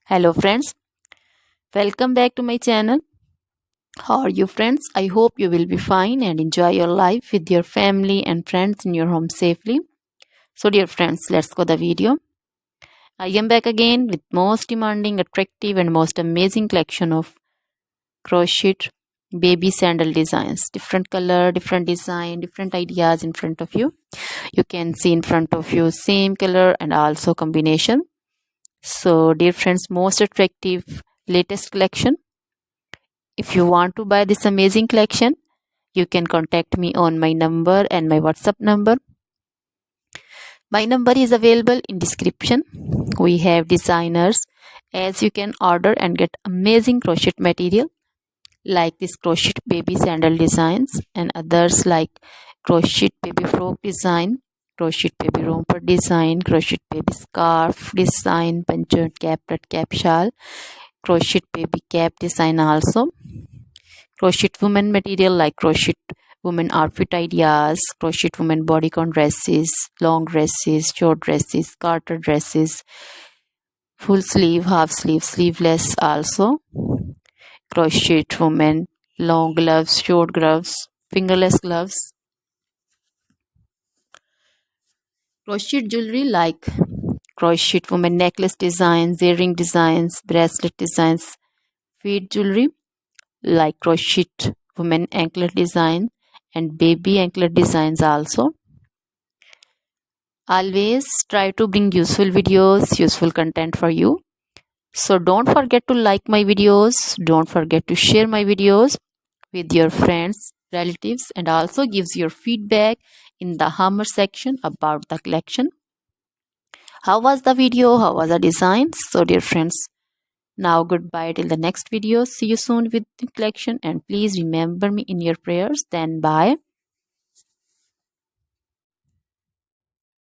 Hello friends, welcome back to my channel. How are you friends? I hope you will be fine and enjoy your life with your family and friends in your home safely. So dear friends, let's go the video. I am back again with most demanding, attractive and most amazing collection of crochet baby sandal designs. Different color, different design, different ideas in front of you. You can see in front of you same color and also combination. So dear friends, most attractive latest collection. If you want to buy this amazing collection, you can contact me on my number and my WhatsApp number. My number is available in description. We have designers as you can order and get amazing crochet material like this crochet baby sandal designs and others like crochet baby frock design, crochet baby romper design, crochet baby scarf design, punctured cap, red cap shawl, crochet baby cap design also. Crochet women material like crochet women outfit ideas, crochet women bodycon dresses, long dresses, short dresses, garter dresses, full sleeve, half sleeve, sleeveless also. Crochet women long gloves, short gloves, fingerless gloves. Crochet jewelry like crochet women necklace designs, earring designs, bracelet designs, feet jewelry like crochet women anklet design and baby anklet designs also. Always try to bring useful videos, useful content for you. So don't forget to like my videos, don't forget to share my videos with your friends, relatives, and also gives your feedback in the hammer section about the collection. How was the video? How was the design? So dear friends, now goodbye till the next video. See you soon with the collection and please remember me in your prayers. Then bye.